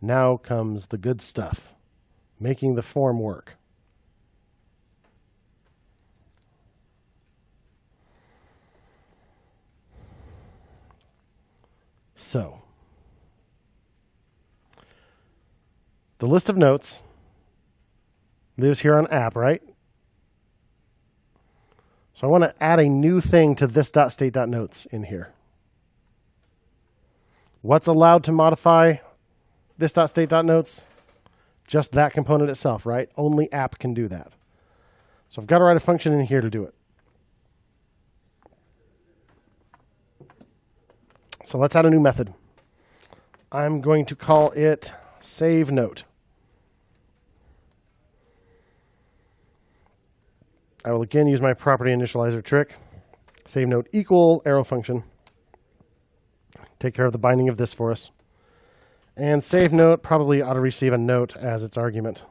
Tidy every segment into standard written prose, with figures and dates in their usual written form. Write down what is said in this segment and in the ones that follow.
Now comes the good stuff, making the form work. So, the list of notes lives here on app, right? So I want to add a new thing to this.state.notes in here. What's allowed to modify this.state.notes? Just that component itself, right? Only app can do that. So I've got to write a function in here to do it. So let's add a new method. I'm going to call it saveNote. I will again use my property initializer trick. SaveNote equal arrow function. Take care of the binding of this for us. And SaveNote probably ought to receive a note as its argument.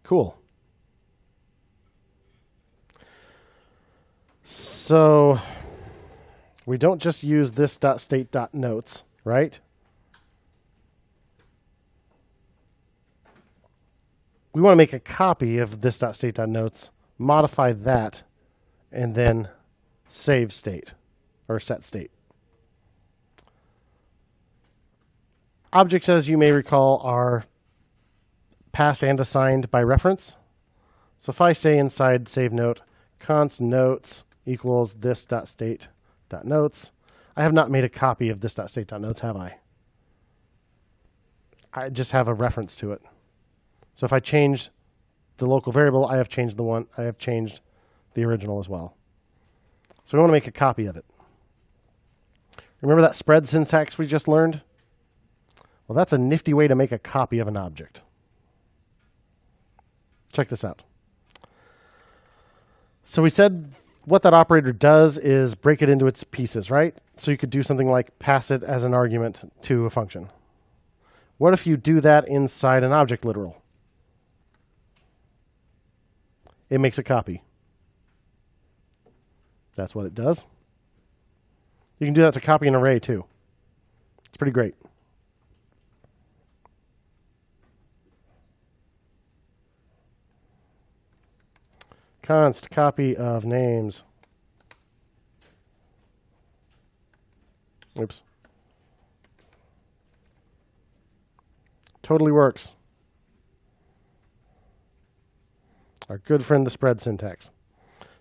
Cool. So we don't just use this.state.notes, right? We want to make a copy of this.state.notes, modify that, and then save state or set state. Objects, as you may recall, are passed and assigned by reference. So if I say inside SaveNote, const notes equals this.state.notes, I have not made a copy of this.state.notes, have I? I just have a reference to it. So if I change the local variable, I have changed the original as well. So we want to make a copy of it. Remember that spread syntax we just learned? Well, that's a nifty way to make a copy of an object. Check this out. So we said what that operator does is break it into its pieces, right? So you could do something like pass it as an argument to a function. What if you do that inside an object literal? It makes a copy. That's what it does. You can do that to copy an array too. It's pretty great. Const copy of names. Oops. Totally works. Our good friend, the spread syntax.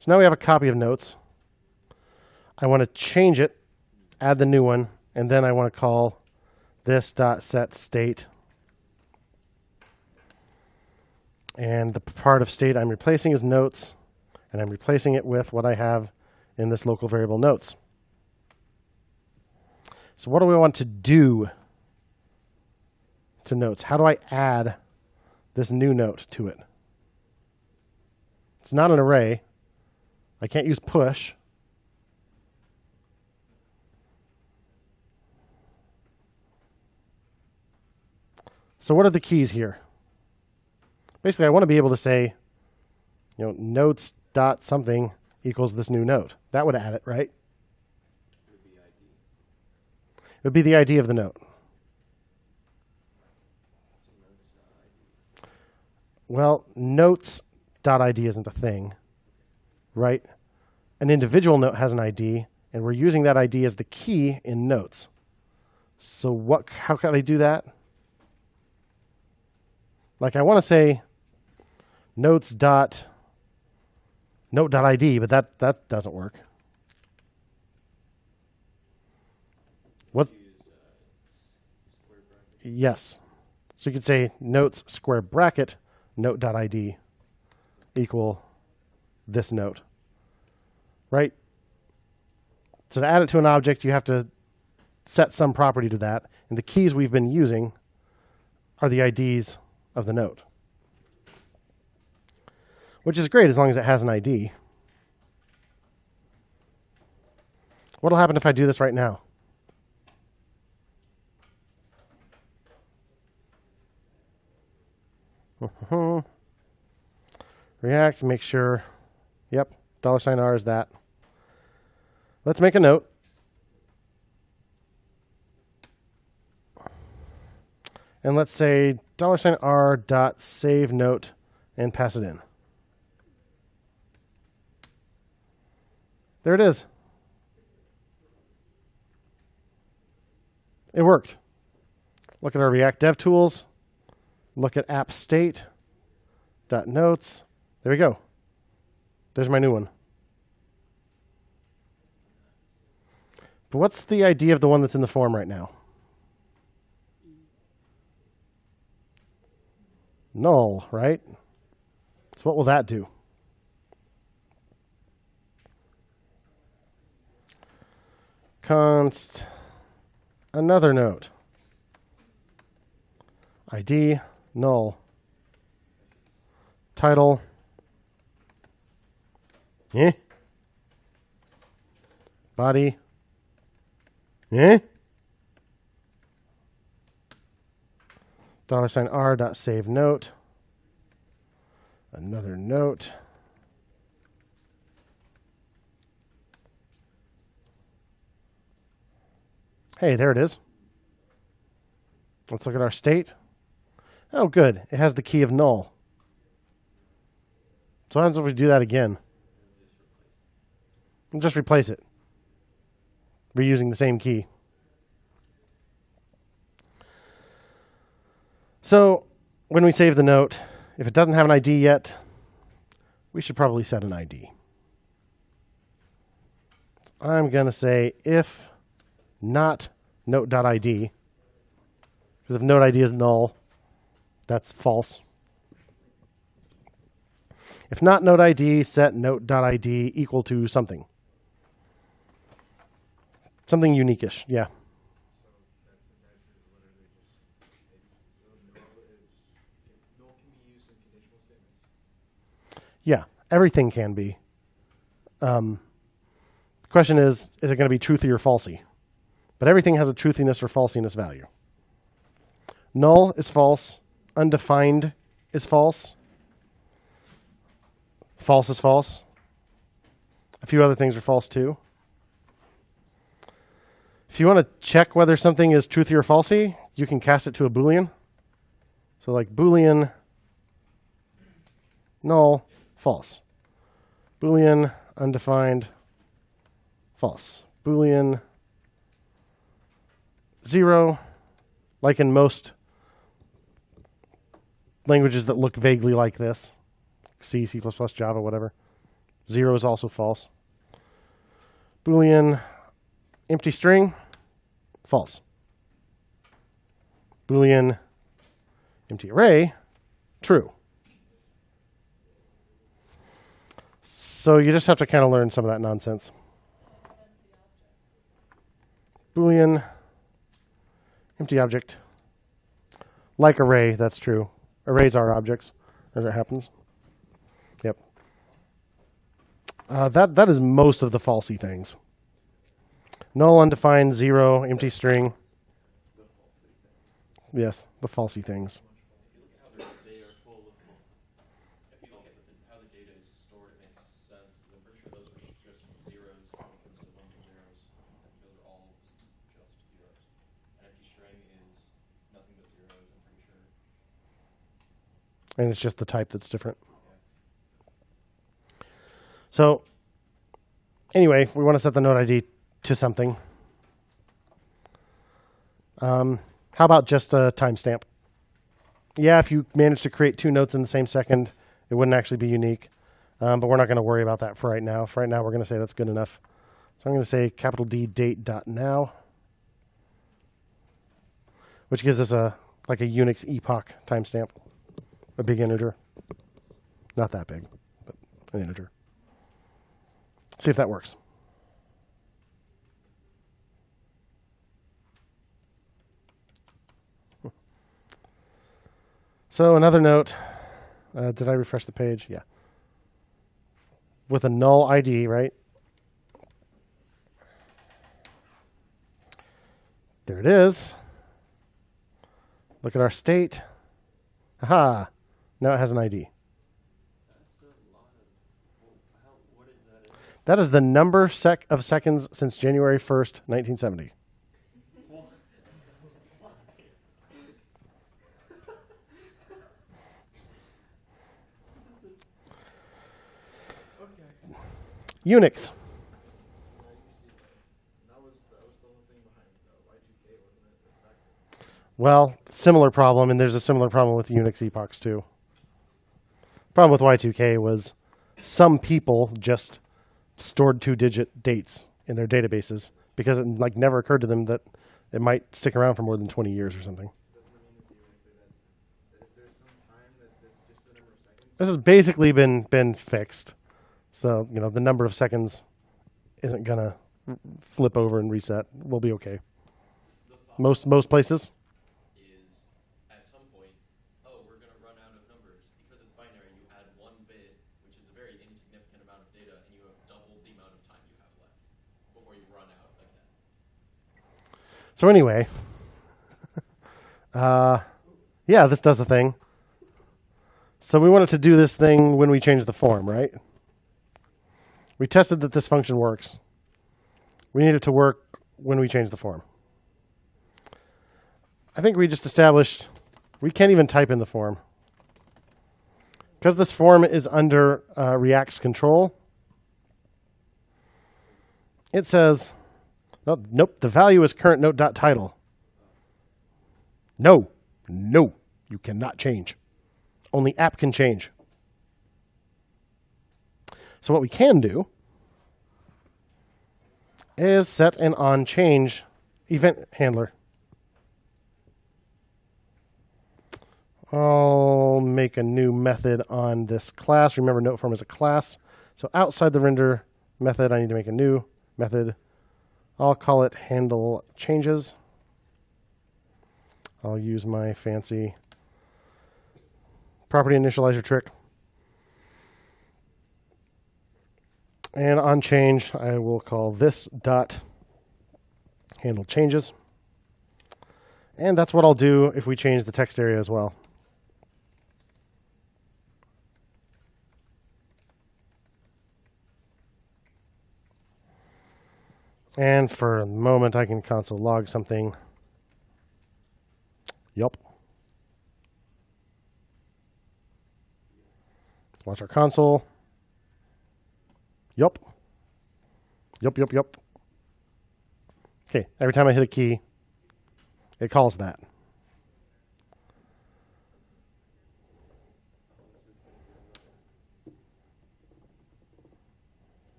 So now we have a copy of notes. I want to change it, add the new one, and then I want to call this.setState. And the part of state I'm replacing is notes, and I'm replacing it with what I have in this local variable notes. So what do we want to do to notes? How do I add this new note to it? It's not an array. I can't use push. So what are the keys here? Basically, I want to be able to say, notes dot something equals this new note. That would add it, right? It would be the ID of the note. Well, notes.id isn't a thing, right? An individual note has an ID, and we're using that ID as the key in notes. So how can I do that? Like I want to say notes.note.id, but that doesn't work. What? Yes. So you could say notes square bracket note.id equal this note, right? So to add it to an object, you have to set some property to that. And the keys we've been using are the IDs of the note, which is great as long as it has an ID. What'll happen if I do this right now? React, make sure, yep, $R is that. Let's make a note. And let's say $R dot save note and pass it in. There it is. It worked. Look at our React Dev Tools. Look at app state dot notes. There we go. There's my new one. But what's the idea of the one that's in the form right now? Null, right? So what will that do? Const another note. ID null. Title. Body. $R dot save note. Another note. Hey, there it is. Let's look at our state. Oh, good. It has the key of null. So what happens if we do that again? We'll just replace it. We're using the same key. So when we save the note, if it doesn't have an ID yet, we should probably set an ID. I'm going to say if not note.id, because if note ID is null, that's false. If not note ID, set note.id equal to something. Something unique-ish, yeah. Yeah, everything can be. The question is it going to be truthy or falsy? But everything has a truthiness or falsiness value. Null is false. Undefined is false. False is false. A few other things are false too. If you want to check whether something is truthy or falsy, you can cast it to a Boolean. So like Boolean null, false. Boolean undefined, false. Boolean 0, like in most languages that look vaguely like this, C, C++, Java, whatever. 0 is also false. Boolean empty string, false. Boolean empty array, true. So you just have to kind of learn some of that nonsense. Boolean empty object, like array, that's true. Arrays are objects, as it happens. Yep. That is most of the falsy things. Null, undefined, 0, empty string. Yes, the falsy things. And it's just the type that's different. So anyway, we want to set the node ID to something. How about just a timestamp? Yeah, if you manage to create 2 notes in the same second, it wouldn't actually be unique. But we're not going to worry about that for right now. For right now, we're going to say that's good enough. So I'm going to say capital D date.now, which gives us like a Unix epoch timestamp. A big integer. Not that big, but an integer. See if that works. So another note. Did I refresh the page? Yeah. With a null ID, right? There it is. Look at our state. Aha. Now it has an ID. That is the number of seconds since January 1st, 1970. Unix. Well, similar problem, and there's a similar problem with Unix epochs too. Problem with Y2K was some people just stored 2-digit dates in their databases because it like never occurred to them that it might stick around for more than 20 years or something. This has basically been fixed. So, you know, the number of seconds isn't going to flip over and reset. We'll be okay. Most places. Is at some point, oh, we're going to run out of numbers. Because it's binary, you add 1 bit, which is a very insignificant amount of data, and you have double the amount of time you have left before you run out again. So anyway, yeah, this does a thing. So we wanted to do this thing when we change the form, right? We tested that this function works. We need it to work when we change the form. I think we just established we can't even type in the form. Because this form is under React's control, it says, oh, nope, the value is current note.title. No, you cannot change. Only app can change. So what we can do is set an onChange event handler. I'll make a new method on this class. Remember, note form is a class. So outside the render method, I need to make a new method. I'll call it handle changes. I'll use my fancy property initializer trick. And onChange, I will call this dot handle changes. And that's what I'll do if we change the text area as well. And for a moment, I can console log something. Yup. Watch our console. Yup. Yup. Okay, every time I hit a key, it calls that.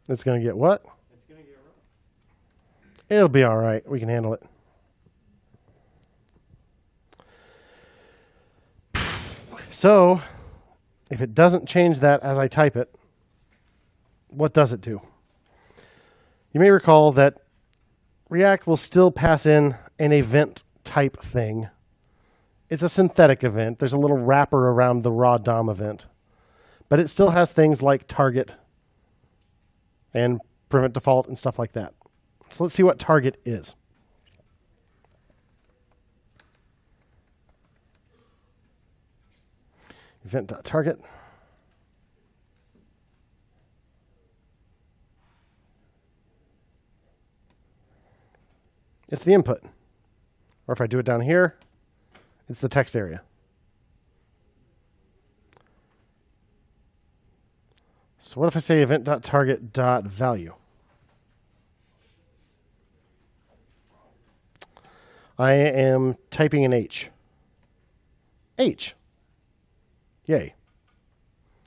It's going to get what? It's going to get rough. It'll be all right. We can handle it. So, if it doesn't change that as I type it, what does it do? You may recall that React will still pass in an event type thing. It's a synthetic event. There's a little wrapper around the raw DOM event. But it still has things like target and prevent default and stuff like that. So let's see what target is. Event.target. It's the input. Or if I do it down here, it's the text area. So what if I say event.target.value? I am typing an H. H. Yay.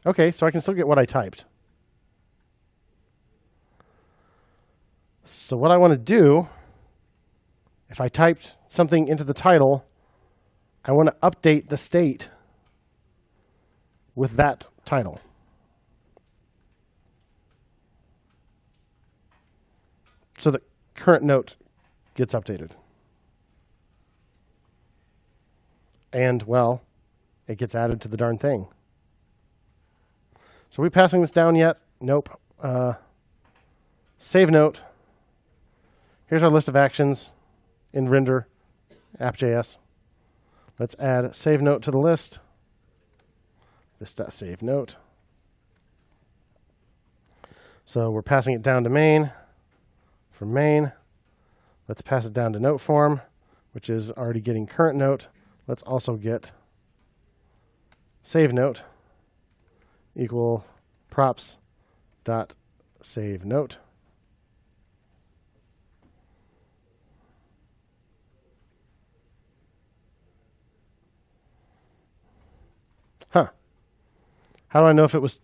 Okay, so I can still get what I typed. So what I want to do, if I typed something into the title, I want to update the state with that title. So the current note gets updated. And, well, it gets added to the darn thing. So are we passing this down yet? Nope. Save note. Here's our list of actions in render app.js. Let's add save note to the list. This.save note. So we're passing it down to main. From main, let's pass it down to note form, which is already getting current note. Let's also get save note equal props dot save note. Huh. How do I know if it was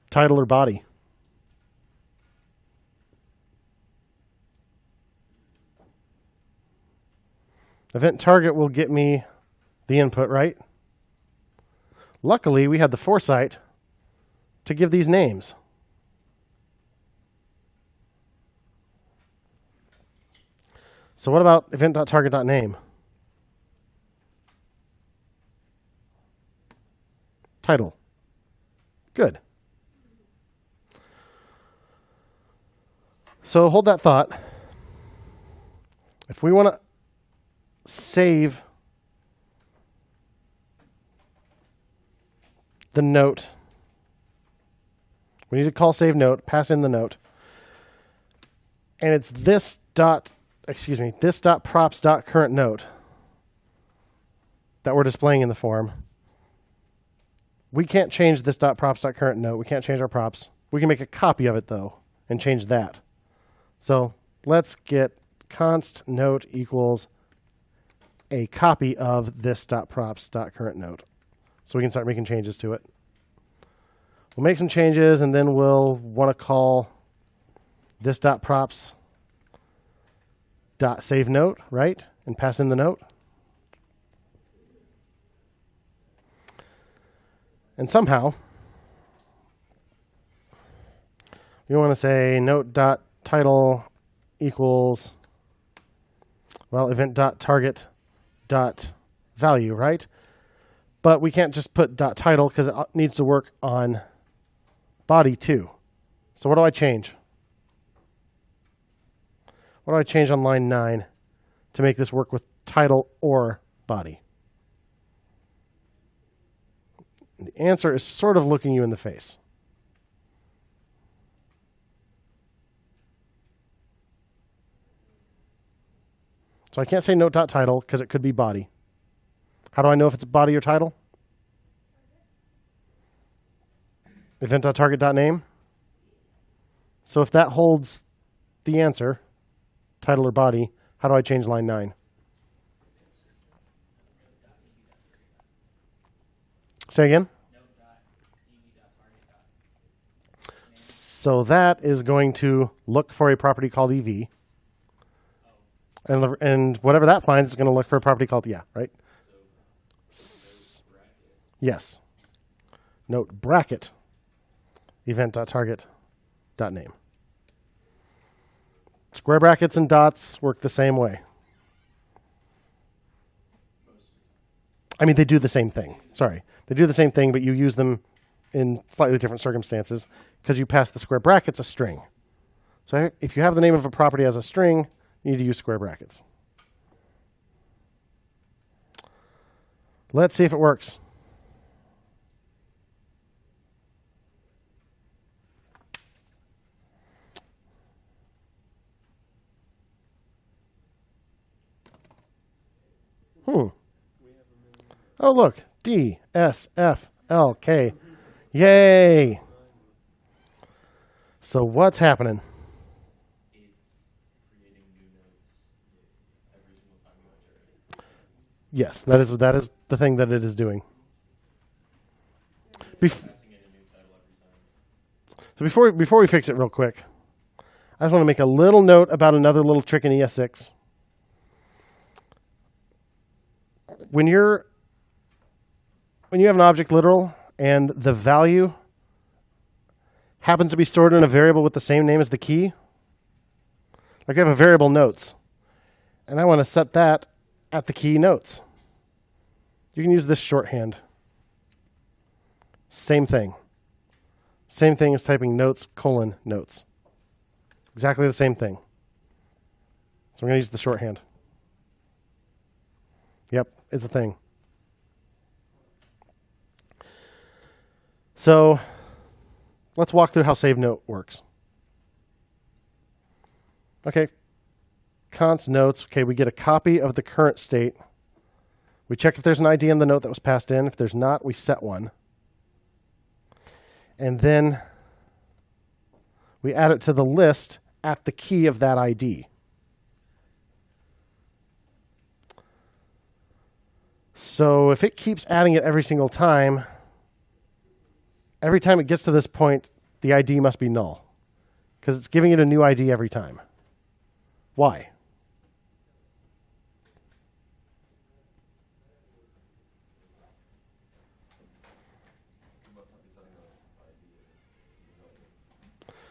title or body? Event target will get me the input, right? Luckily, we had the foresight to give these names. So what about event.target.name? Title. Good. So hold that thought. If we want to save the note, we need to call save note, pass in the note, and it's this dot props dot current note that we're displaying in the form. We can't change this dot props dot current note. We can't change our props. We can make a copy of it though and change that. So let's get const note equals a copy of this dot props dot current note, so we can start making changes to it. We'll make some changes, and then we'll want to call this dot props dot save note, right, and pass in the note. And somehow we want to say note dot title equals, well, event dot target dot value, right? But we can't just put dot title because it needs to work on body too. So what do I change? What do I change on line 9 to make this work with title or body? The answer is sort of looking you in the face. So I can't say note.title because it could be body. How do I know if it's body or title? Event.target.name. So if that holds the answer, title or body, how do I change line 9? Say again? So that is going to look for a property called EV. And whatever that finds, it's going to look for a property called, yeah, right? Yes. Note bracket event.target.name. Square brackets and dots work the same way. I mean, they do the same thing. Sorry. They do the same thing, but you use them in slightly different circumstances because you pass the square brackets a string. So if you have the name of a property as a string, you need to use square brackets. Let's see if it works. Oh, look. D, S, F, L, K. Yay. So what's happening? It's creating new notes every single time you enter it. Yes, that is the thing that it is doing. Passing in a new title every time. So before we fix it real quick, I just want to make a little note about another little trick in ES6. When you have an object literal and the value happens to be stored in a variable with the same name as the key, like I have a variable notes, and I want to set that at the key notes. You can use this shorthand. Same thing. Same thing as typing notes, notes. Exactly the same thing. So I'm going to use the shorthand. Yep, it's a thing. So let's walk through how save note works. Okay. Const notes. Okay, we get a copy of the current state. We check if there's an ID in the note that was passed in. If there's not, we set one. And then we add it to the list at the key of that ID. So if it keeps adding it every single time it gets to this point, the ID must be null, because it's giving it a new ID every time. Why?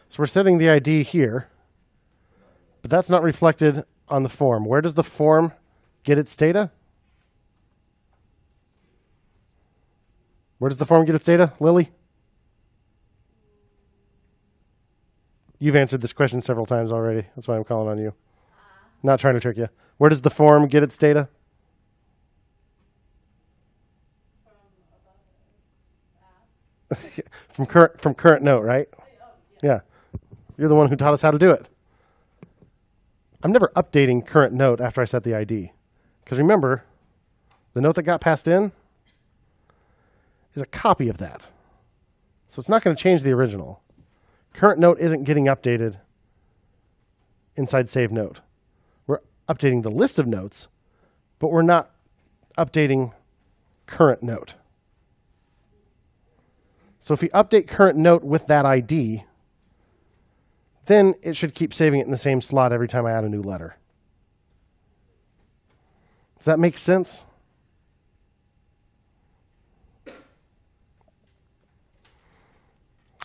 So we're setting the ID here, but that's not reflected on the form. Where does the form get its data? Where does the form get its data, Lily? You've answered this question several times already. That's why I'm calling on you. Not trying to trick you. Where does the form get its data? From current note, right? Yeah. You're the one who taught us how to do it. I'm never updating current note after I set the ID. Because remember, the note that got passed in is a copy of that. So it's not going to change the original. Current note isn't getting updated inside save note. We're updating the list of notes, but we're not updating current note. So if we update current note with that ID, then it should keep saving it in the same slot every time I add a new letter. Does that make sense?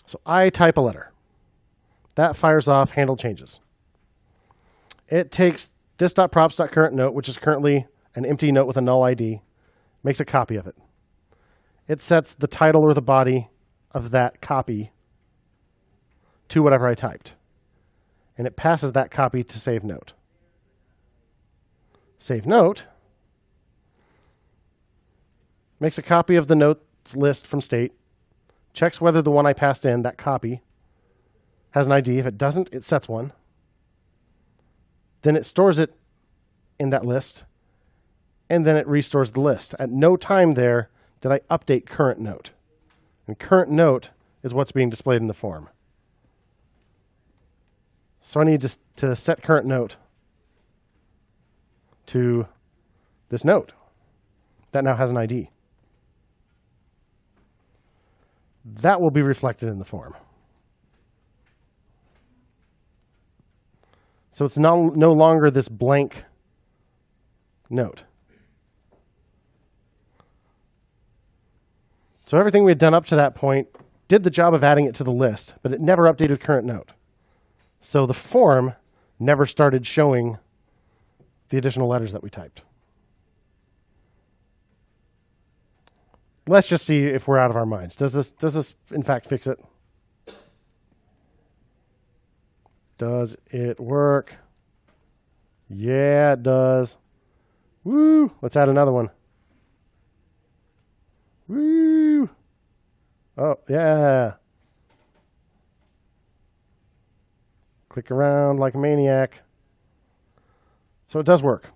So I type a letter. That fires off handle changes. It takes this.props.current note, which is currently an empty note with a null ID, makes a copy of it. It sets the title or the body of that copy to whatever I typed. And it passes that copy to save note. Save note makes a copy of the notes list from state, checks whether the one I passed in, that copy, has an ID. If it doesn't, it sets one. Then it stores it in that list, and then it restores the list. At no time there did I update current note. And current note is what's being displayed in the form. So I need to set current note to this note that now has an ID. That will be reflected in the form. So it's no longer this blank note. So everything we had done up to that point did the job of adding it to the list, but it never updated current note. So the form never started showing the additional letters that we typed. Let's just see if we're out of our minds. Does this in fact fix it? Does it work? Yeah, it does. Woo! Let's add another one. Woo! Oh, yeah. Click around like a maniac. So it does work.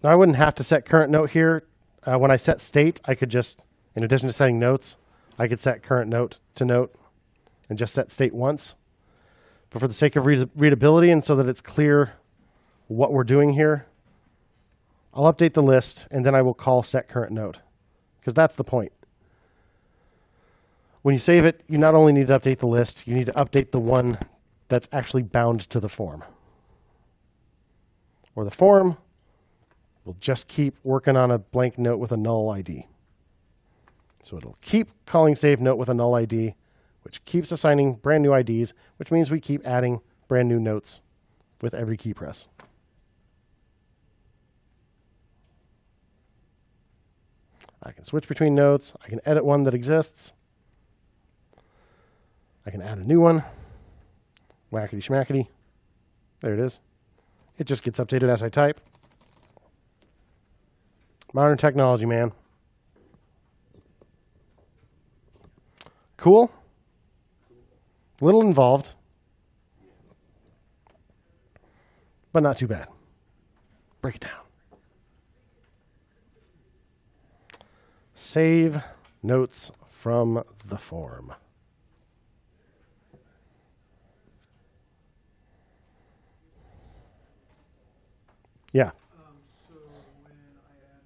Now I wouldn't have to set current note here. When I set state, I could just, in addition to setting notes, I could set current note to note and just set state once. But for the sake of readability and so that it's clear what we're doing here, I'll update the list and then I will call set current note, because that's the point. When you save it, you not only need to update the list, you need to update the one that's actually bound to the form. Or the form will just keep working on a blank note with a null ID. So it'll keep calling save note with a null ID, which keeps assigning brand new IDs, which means we keep adding brand new notes with every key press. I can switch between notes. I can edit one that exists. I can add a new one. Whackety schmackety. There it is. It just gets updated as I type. Modern technology, man. Cool? A little involved, but not too bad. Break it down. Save notes from the form. Yeah. So when I add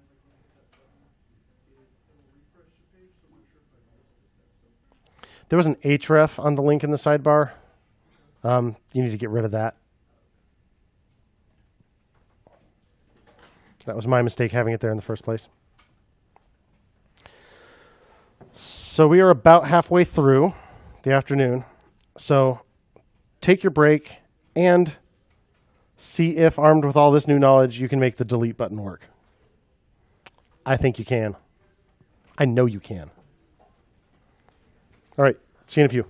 that button, it'll refresh the page. So I'm not sure if I missed a step. There was an href on the link in the sidebar. You need to get rid of that. That was my mistake having it there in the first place. So we are about halfway through the afternoon. So take your break and see if, armed with all this new knowledge, you can make the delete button work. I think you can. I know you can. All right. See you in a few.